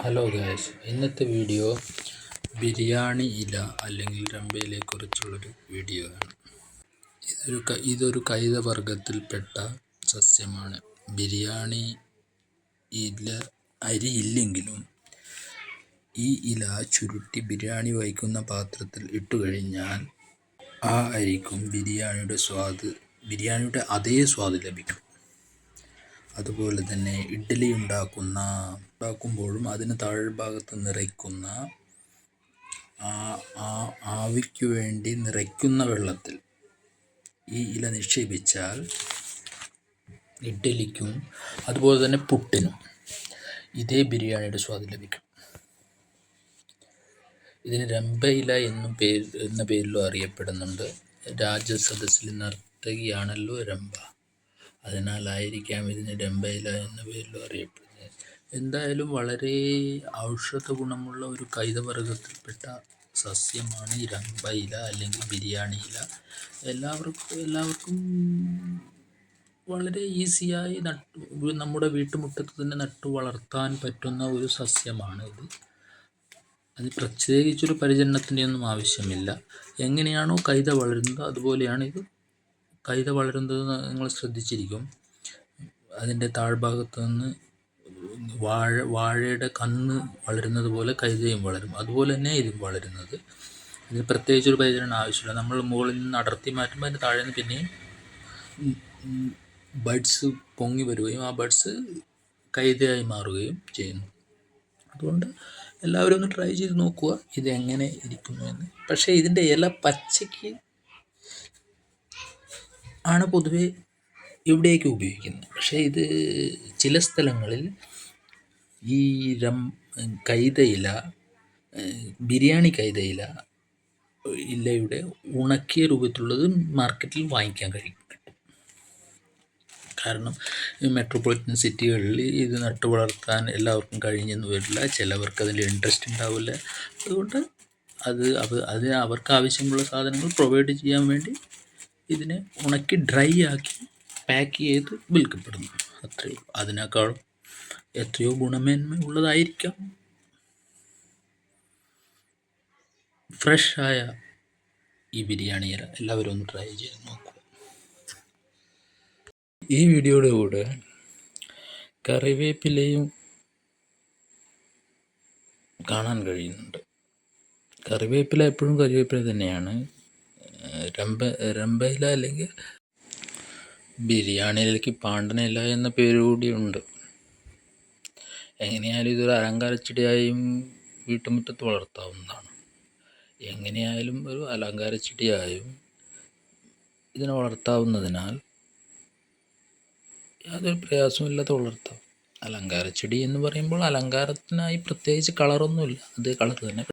Hello guys, ഇന്നത്തെ video biryani ഇല അല്ലെങ്കിൽ രമ്പയിലെക്കുറിച്ചുള്ളൊരു വീഡിയോ ആണ്. ഇതൊരു കൈതവർഗത്തിൽപ്പെട്ട സസ്യമാണ്. ബിരിയാണി ഇല അരിയില്ലെങ്കിലും ഈ ഇല ചുരുട്ടി ബിരിയാണി വയ്ക്കുന്ന പാത്രത്തിൽ ഇട്ടുകഴിഞ്ഞാൽ ആ അരിക്കും ബിരിയാണിയുടെ അതേ സ്വാദ് ലഭിക്കും. അതുപോലെ തന്നെ ഇഡ്ഡലി ഉണ്ടാക്കുമ്പോഴും അതിന് താഴ്ഭാഗത്ത് നിറയ്ക്കുന്ന ആവിക്ക് വേണ്ടി നിറയ്ക്കുന്ന വെള്ളത്തിൽ ഈ ഇല നിക്ഷേപിച്ചാൽ ഇഡ്ഡലിക്കും അതുപോലെ തന്നെ പുട്ടിനും ഇതേ ബിരിയാണിയുടെ സ്വാദ് ലഭിക്കും. ഇതിന് രമ്പയില എന്ന പേരിലും അറിയപ്പെടുന്നുണ്ട്. രാജസദസ്സിലെ നർത്തകിയാണല്ലോ രമ്പ, അതിനാലായിരിക്കാം ഇതിന് രമ്പയില എന്ന പേരിലും അറിയപ്പെടുന്നത്. എന്തായാലും വളരെ ഔഷധ ഗുണമുള്ള ഒരു കൈതവർഗത്തിൽപ്പെട്ട സസ്യമാണ് ഈ രമ്പയില അല്ലെങ്കിൽ ബിരിയാണി ഇല. എല്ലാവർക്കും വളരെ ഈസിയായി നമ്മുടെ വീട്ടുമുറ്റത്ത് തന്നെ നട്ടു വളർത്താൻ പറ്റുന്ന ഒരു സസ്യമാണ് ഇത്. അത് പ്രത്യേകിച്ചൊരു പരിചരണത്തിൻ്റെ ഒന്നും ആവശ്യമില്ല. എങ്ങനെയാണോ കൈത വളരുന്നത് അതുപോലെയാണ് ഇത് കൈത വളരുന്നത്. നിങ്ങൾ ശ്രദ്ധിച്ചിരിക്കും, അതിൻ്റെ താഴ്ഭാഗത്ത് നിന്ന് വാഴയുടെ കന്ന് വളരുന്നത് പോലെ കൈതയും വളരും. അതുപോലെ തന്നെ ഇതും വളരുന്നത്. ഇതിന് പ്രത്യേകിച്ചൊരു പരിചരണം ആവശ്യമില്ല. നമ്മൾ മുകളിൽ നിന്ന് അടർത്തി മാറ്റുമ്പോൾ അതിൻ്റെ താഴെ നിന്ന് പിന്നെയും ബഡ്സ് പൊങ്ങി വരികയും ആ ബഡ്സ് കൈതയായി മാറുകയും ചെയ്യുന്നു. അതുകൊണ്ട് എല്ലാവരും ഒന്ന് ട്രൈ ചെയ്ത് നോക്കുക ഇതെങ്ങനെ ഇരിക്കുന്നു എന്ന്. പക്ഷേ ഇതിൻ്റെ ഇല പച്ചയ്ക്ക് ആണ് പൊതുവെ ഇവിടേക്ക് ഉപയോഗിക്കുന്നത്. പക്ഷേ ഇത് ചില സ്ഥലങ്ങളിൽ ഈ കൈതയില, ബിരിയാണി കൈതയില ഇലയുടെ ഉണക്കിയ രൂപത്തിലുള്ളത് മാർക്കറ്റിൽ വാങ്ങിക്കാൻ കഴിയും. കാരണം മെട്രോപൊളിറ്റൻ സിറ്റികളിൽ ഇത് നട്ടു വളർത്താൻ എല്ലാവർക്കും കഴിഞ്ഞെന്ന് വരില്ല. ചിലവർക്ക് അതിൽ ഇൻട്രസ്റ്റ് ഉണ്ടാവില്ല. അതുകൊണ്ട് അത് അവർക്ക് ആവശ്യമുള്ള സാധനങ്ങൾ പ്രൊവൈഡ് ചെയ്യാൻ വേണ്ടി ഇതിനെ ഉണക്കി ഡ്രൈ ആക്കി പാക്ക് ചെയ്ത് വിൽക്കപ്പെടുന്നു. അത്രയേ ഉള്ളൂ. അതിനേക്കാളും എത്രയോ ഗുണമേന്മ ഉള്ളതായിരിക്കാം ഫ്രഷായ ഈ ബിരിയാണി ഇല. എല്ലാവരും ഒന്ന് ട്രൈ ചെയ്ത് നോക്കുക. ഈ വീഡിയോയുടെ കൂടെ കറിവേപ്പിലയും കാണാൻ കഴിയുന്നുണ്ട്. കറിവേപ്പില എപ്പോഴും കറിവേപ്പില തന്നെയാണ്. രമ്പയില അല്ലെങ്കിൽ ബിരിയാണിയിലേക്ക് പാണ്ടനില എന്ന പേര് കൂടിയുണ്ട്. എങ്ങനെയായാലും ഇതൊരു അലങ്കാരച്ചെടിയായും വീട്ടുമുറ്റത്ത് വളർത്താവുന്നതാണ്. എങ്ങനെയായാലും ഒരു അലങ്കാരച്ചെടിയായും ഇതിനെ വളർത്താവുന്നതിനാൽ യാതൊരു പ്രയാസമില്ലാതെ വളർത്താം. അലങ്കാരച്ചെടി എന്ന് പറയുമ്പോൾ അലങ്കാരത്തിനായി പ്രത്യേകിച്ച് കളറൊന്നുമില്ല, അതേ കളർ തന്നെ